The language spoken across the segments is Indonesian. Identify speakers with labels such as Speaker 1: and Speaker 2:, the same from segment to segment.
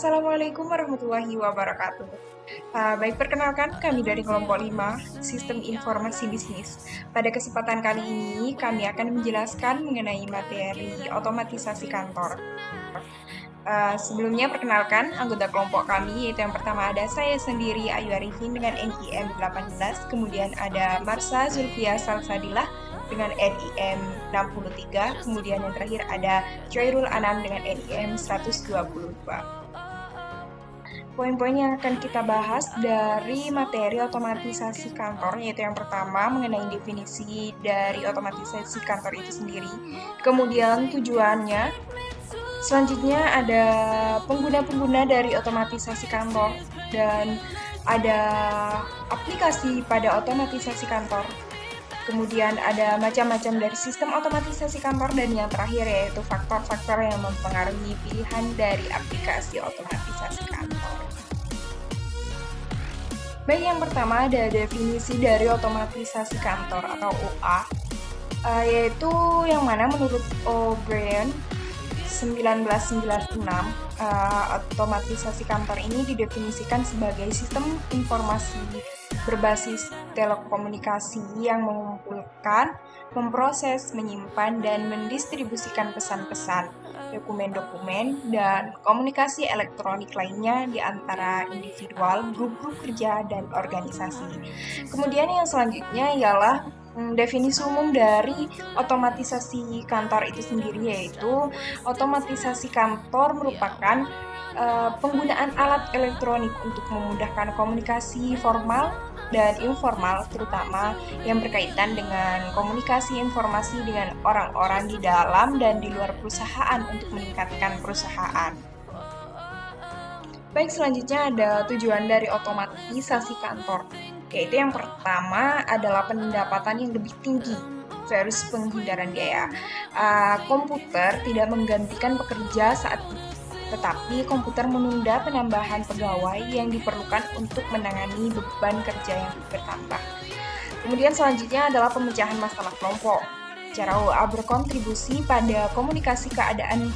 Speaker 1: Assalamualaikum warahmatullahi wabarakatuh. Baik, perkenalkan kami dari kelompok 5, Sistem Informasi Bisnis. Pada kesempatan kali ini, kami akan menjelaskan mengenai materi otomatisasi kantor. Sebelumnya, perkenalkan anggota kelompok kami, yaitu yang pertama ada saya sendiri, Ayu Arifin dengan NIM 18, kemudian ada Marsa Zulfia Salsadilah dengan NIM 63, kemudian yang terakhir ada Joyrul Anam dengan NIM 122. Poin-poin yang akan kita bahas dari materi otomatisasi kantor, yaitu yang pertama mengenai definisi dari otomatisasi kantor itu sendiri, kemudian tujuannya, selanjutnya ada pengguna-pengguna dari otomatisasi kantor, dan ada aplikasi pada otomatisasi kantor, kemudian ada macam-macam dari sistem otomatisasi kantor, dan yang terakhir yaitu faktor-faktor yang mempengaruhi pilihan dari aplikasi otomatisasi kantor. Baik, yang pertama ada definisi dari otomatisasi kantor atau OA, yaitu yang mana menurut O'Brien 1996, otomatisasi kantor ini didefinisikan sebagai sistem informasi berbasis telekomunikasi yang mengumpulkan, memproses, menyimpan, dan mendistribusikan pesan-pesan, dokumen-dokumen, dan komunikasi elektronik lainnya di antara individual, grup-grup kerja, dan organisasi. Kemudian yang selanjutnya ialah definisi umum dari otomatisasi kantor itu sendiri, yaitu otomatisasi kantor merupakan penggunaan alat elektronik untuk memudahkan komunikasi formal dan informal, terutama yang berkaitan dengan komunikasi informasi dengan orang-orang di dalam dan di luar perusahaan untuk meningkatkan perusahaan. Baik, selanjutnya ada tujuan dari otomatisasi kantor, yaitu yang pertama adalah pendapatan yang lebih tinggi versus penghindaran biaya. Komputer tidak menggantikan pekerja saat itu, tetapi komputer menunda penambahan pegawai yang diperlukan untuk menangani beban kerja yang bertambah. Kemudian selanjutnya adalah pemecahan masalah kelompok. Cara OA berkontribusi pada komunikasi keadaan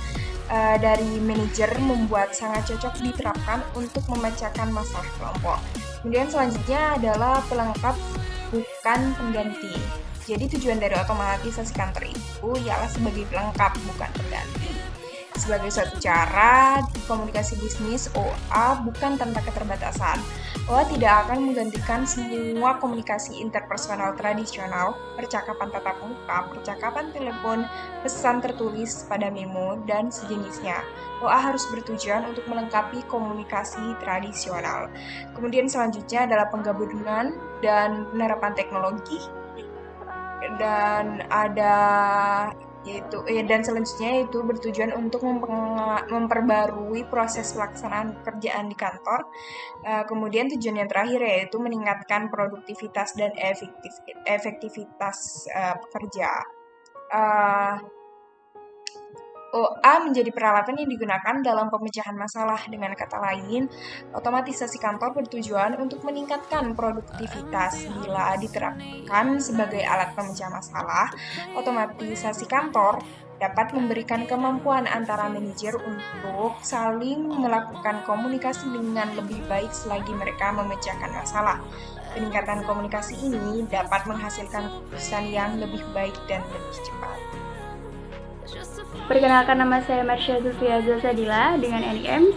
Speaker 1: dari manajer membuat sangat cocok diterapkan untuk memecahkan masalah kelompok. Kemudian selanjutnya adalah pelengkap bukan pengganti. Jadi tujuan dari otomatisasi kantor itu ialah sebagai pelengkap bukan pengganti. Sebagai suatu cara komunikasi bisnis, OA bukan tanpa keterbatasan. OA tidak akan menggantikan semua komunikasi interpersonal tradisional, percakapan tatap muka, percakapan telepon, pesan tertulis pada memo, dan sejenisnya. OA harus bertujuan untuk melengkapi komunikasi tradisional. Kemudian selanjutnya adalah penggabungan dan penerapan teknologi, dan ada dan selanjutnya itu bertujuan untuk memperbarui proses pelaksanaan pekerjaan di kantor. Kemudian tujuan yang terakhir yaitu meningkatkan produktivitas dan efektivitas pekerja. OA menjadi peralatan yang digunakan dalam pemecahan masalah. Dengan kata lain, otomatisasi kantor bertujuan untuk meningkatkan produktivitas. Bila diterapkan sebagai alat pemecah masalah, otomatisasi kantor dapat memberikan kemampuan antara manajer untuk saling melakukan komunikasi dengan lebih baik selagi mereka memecahkan masalah. Peningkatan komunikasi ini dapat menghasilkan keputusan yang lebih baik dan lebih cepat.
Speaker 2: Perkenalkan, nama saya Marsha Zulfia Salsadilah dengan NIM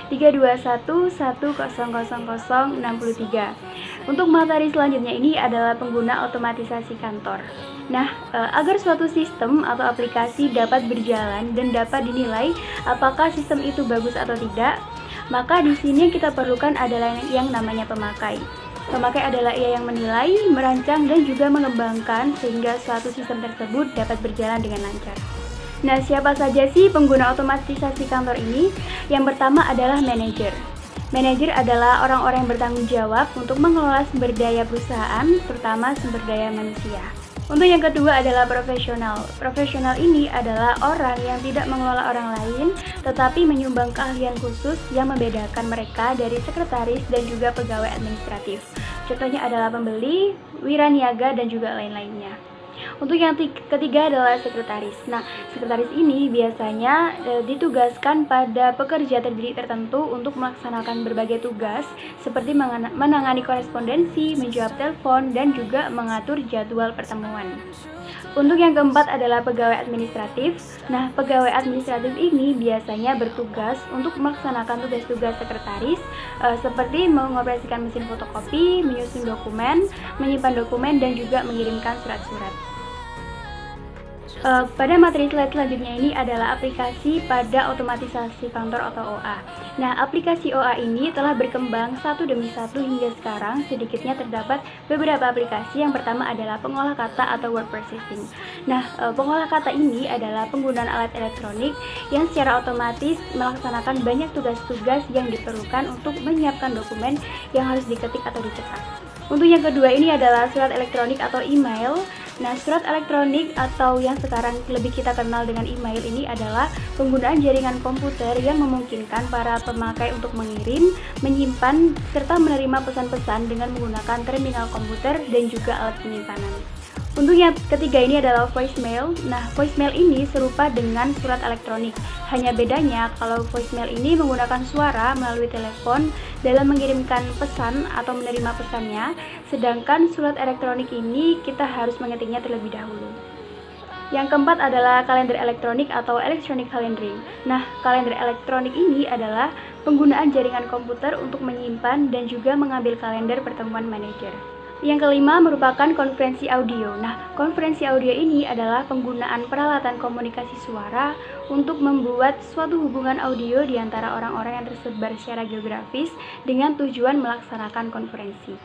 Speaker 2: 1903221000063. Untuk materi selanjutnya ini adalah pengguna otomatisasi kantor. Nah, agar suatu sistem atau aplikasi dapat berjalan dan dapat dinilai apakah sistem itu bagus atau tidak, maka di sini kita perlukan adalah yang namanya pemakai. Pemakai adalah ia yang menilai, merancang, dan juga mengembangkan sehingga suatu sistem tersebut dapat berjalan dengan lancar. Nah, siapa saja sih pengguna otomatisasi kantor ini? Yang pertama adalah manajer. Manajer adalah orang-orang yang bertanggung jawab untuk mengelola sumber daya perusahaan, terutama sumber daya manusia. Untuk yang kedua adalah profesional. Profesional ini adalah orang yang tidak mengelola orang lain, tetapi menyumbang keahlian khusus yang membedakan mereka dari sekretaris dan juga pegawai administratif. Contohnya adalah pembeli, wiraniaga, dan juga lain-lainnya. Untuk yang ketiga adalah sekretaris. Nah, sekretaris ini biasanya ditugaskan pada pekerja terdiri tertentu untuk melaksanakan berbagai tugas seperti menangani korespondensi, menjawab telepon, dan juga mengatur jadwal pertemuan. Untuk yang keempat adalah pegawai administratif. Nah, pegawai administratif ini biasanya bertugas untuk melaksanakan tugas-tugas sekretaris seperti mengoperasikan mesin fotokopi, menyusun dokumen, menyimpan dokumen, dan juga mengirimkan surat-surat. Pada materi slide selanjutnya ini adalah aplikasi pada otomatisasi kantor atau OA. Nah, aplikasi OA ini telah berkembang satu demi satu hingga sekarang. Sedikitnya terdapat beberapa aplikasi. Yang pertama adalah pengolah kata atau word processing. Nah, pengolah kata ini adalah penggunaan alat elektronik yang secara otomatis melaksanakan banyak tugas-tugas yang diperlukan untuk menyiapkan dokumen yang harus diketik atau dicetak. Untuk yang kedua ini adalah surat elektronik atau email. Nah, surat elektronik atau yang sekarang lebih kita kenal dengan email ini adalah penggunaan jaringan komputer yang memungkinkan para pemakai untuk mengirim, menyimpan, serta menerima pesan-pesan dengan menggunakan terminal komputer dan juga alat penyimpanan. Untuk yang ketiga ini adalah voicemail. Nah, voicemail ini serupa dengan surat elektronik. Hanya bedanya kalau voicemail ini menggunakan suara melalui telepon dalam mengirimkan pesan atau menerima pesannya, sedangkan surat elektronik ini kita harus mengetiknya terlebih dahulu. Yang keempat adalah kalender elektronik atau electronic calendaring. Nah, kalender elektronik ini adalah penggunaan jaringan komputer untuk menyimpan dan juga mengambil kalender pertemuan manajer. Yang kelima merupakan konferensi audio. Nah, konferensi audio ini adalah penggunaan peralatan komunikasi suara untuk membuat suatu hubungan audio di antara orang-orang yang tersebar secara geografis dengan tujuan melaksanakan konferensi.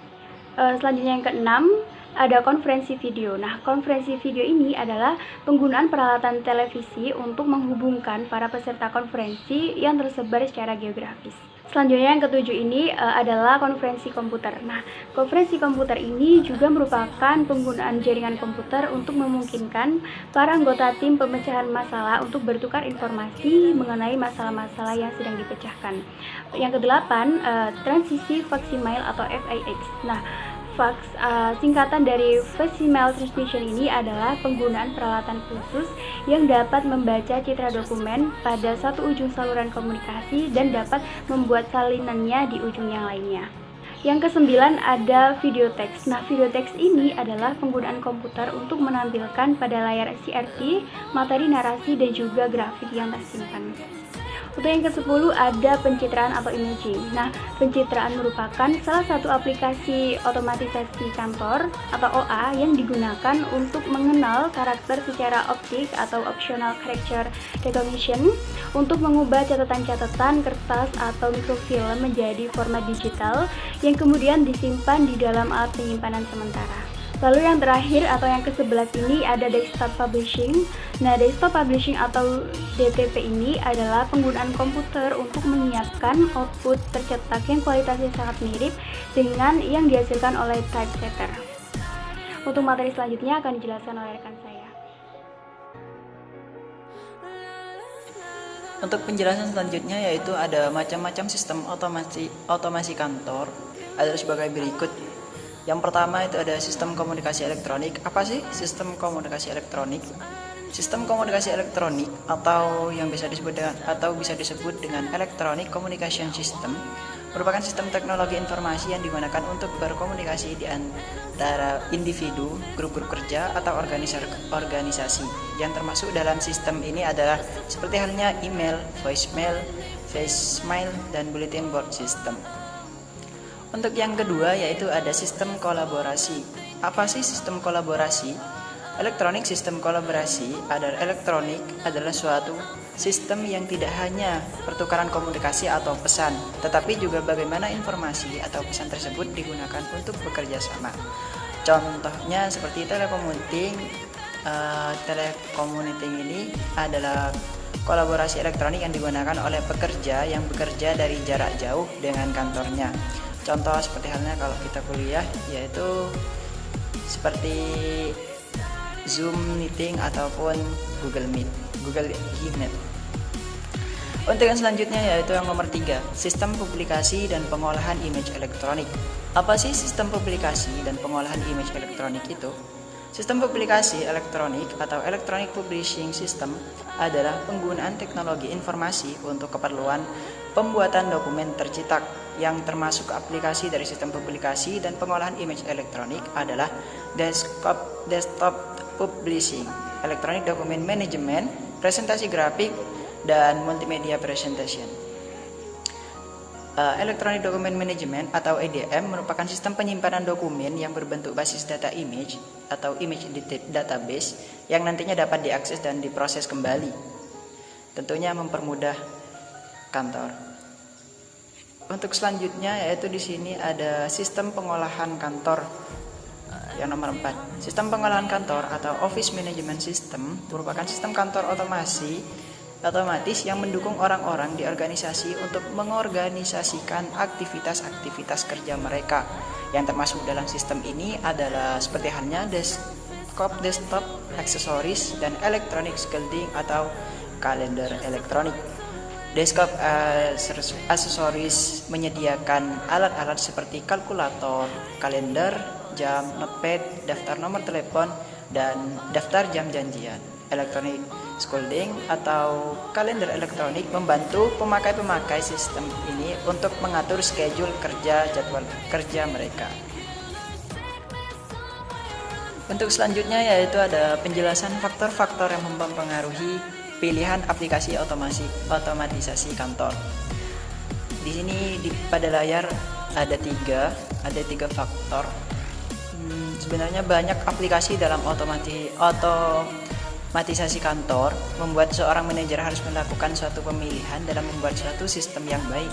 Speaker 2: Selanjutnya yang keenam, ada konferensi video. Nah, konferensi video ini adalah penggunaan peralatan televisi untuk menghubungkan para peserta konferensi yang tersebar secara geografis. Selanjutnya yang ketujuh ini adalah konferensi komputer. Nah, konferensi komputer ini juga merupakan penggunaan jaringan komputer untuk memungkinkan para anggota tim pemecahan masalah untuk bertukar informasi mengenai masalah-masalah yang sedang dipecahkan. Yang kedelapan, transisi fax email atau FAX. Nah, fax singkatan dari Fax Email Transmission ini adalah penggunaan peralatan khusus yang dapat membaca citra dokumen pada satu ujung saluran komunikasi dan dapat membuat salinannya di ujung yang lainnya. Yang kesembilan ada video text. Nah, video text ini adalah penggunaan komputer untuk menampilkan pada layar CRT materi narasi dan juga grafik yang tersimpan. Untuk yang ke-10 ada pencitraan atau imaging. Nah, pencitraan merupakan salah satu aplikasi otomatisasi kantor atau OA yang digunakan untuk mengenal karakter secara optik atau optional character recognition untuk mengubah catatan-catatan kertas atau mikrofilm menjadi format digital yang kemudian disimpan di dalam alat penyimpanan sementara. Lalu yang terakhir atau yang ke-11 ini ada desktop publishing. Nah, desktop publishing atau DTP ini adalah penggunaan komputer untuk menyiapkan output tercetak yang kualitasnya sangat mirip dengan yang dihasilkan oleh typesetter. Untuk materi selanjutnya akan dijelaskan oleh rekan saya.
Speaker 3: Untuk penjelasan selanjutnya yaitu ada macam-macam sistem otomasi kantor. Ada sebagai berikut. Yang pertama itu ada sistem komunikasi elektronik. Apa sih sistem komunikasi elektronik? Sistem komunikasi elektronik atau yang bisa disebut dengan Electronic Communication System merupakan sistem teknologi informasi yang digunakan untuk berkomunikasi di antara individu, grup-grup kerja atau organisasi. Yang termasuk dalam sistem ini adalah seperti halnya email, voicemail, facemail, dan bulletin board system. Untuk yang kedua yaitu ada sistem kolaborasi. Apa sih sistem kolaborasi? Elektronik sistem kolaborasi adalah suatu sistem yang tidak hanya pertukaran komunikasi atau pesan, tetapi juga bagaimana informasi atau pesan tersebut digunakan untuk bekerja sama. Contohnya seperti telekommuting ini adalah kolaborasi elektronik yang digunakan oleh pekerja yang bekerja dari jarak jauh dengan kantornya. Contoh seperti halnya kalau kita kuliah yaitu seperti Zoom meeting ataupun Google Meet. Untuk yang selanjutnya yaitu yang nomor 3, sistem publikasi dan pengolahan image elektronik. Apa sih sistem publikasi dan pengolahan image elektronik itu? Sistem publikasi elektronik atau electronic publishing system adalah penggunaan teknologi informasi untuk keperluan pembuatan dokumen tercetak yang termasuk aplikasi dari sistem publikasi dan pengolahan image elektronik adalah desktop publishing, electronic document management, presentasi grafik, dan multimedia presentation. Electronic Document Management atau EDM merupakan sistem penyimpanan dokumen yang berbentuk basis data image atau image database yang nantinya dapat diakses dan diproses kembali. Tentunya mempermudah kantor. Untuk selanjutnya yaitu di sini ada sistem pengolahan kantor yang nomor 4. Sistem pengolahan kantor atau Office Management System merupakan sistem kantor otomatis yang mendukung orang-orang di organisasi untuk mengorganisasikan aktivitas-aktivitas kerja mereka. Yang termasuk dalam sistem ini adalah seperti halnya desktop, aksesoris, dan electronic shielding atau kalender elektronik. Desktop aksesoris menyediakan alat-alat seperti kalkulator, kalender, jam, notepad, daftar nomor telepon, dan daftar jam janjian. Electronic shielding atau kalender elektronik membantu pemakai sistem ini untuk mengatur schedule jadwal kerja mereka. Untuk selanjutnya yaitu ada penjelasan faktor-faktor yang mempengaruhi pilihan aplikasi otomatisasi kantor. Di sini pada layar ada tiga faktor. Sebenarnya banyak aplikasi dalam otomatisasi kantor membuat seorang manajer harus melakukan suatu pemilihan dalam membuat suatu sistem yang baik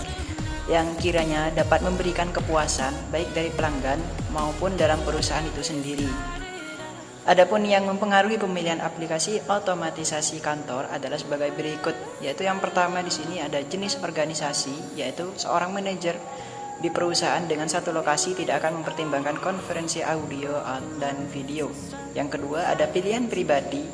Speaker 3: yang kiranya dapat memberikan kepuasan baik dari pelanggan maupun dalam perusahaan itu sendiri. Adapun yang mempengaruhi pemilihan aplikasi otomatisasi kantor adalah sebagai berikut, yaitu yang pertama di sini ada jenis organisasi, yaitu seorang manajer di perusahaan dengan satu lokasi tidak akan mempertimbangkan konferensi audio dan video. Yang kedua ada pilihan pribadi,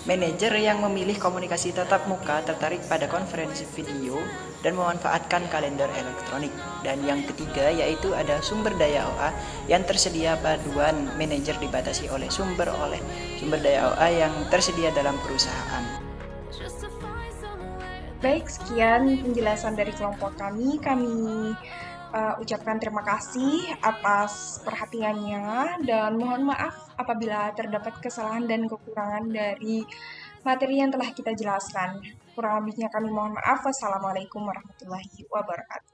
Speaker 3: manajer yang memilih komunikasi tatap muka tertarik pada konferensi video dan memanfaatkan kalender elektronik. Dan yang ketiga yaitu ada sumber daya OA yang tersedia paduan manajer dibatasi oleh sumber daya OA yang tersedia dalam perusahaan.
Speaker 1: Baik, sekian penjelasan dari kelompok kami. Kami ucapkan terima kasih atas perhatiannya dan mohon maaf apabila terdapat kesalahan dan kekurangan dari materi yang telah kita jelaskan. Kurang lebihnya kami mohon maaf. Wassalamualaikum warahmatullahi wabarakatuh.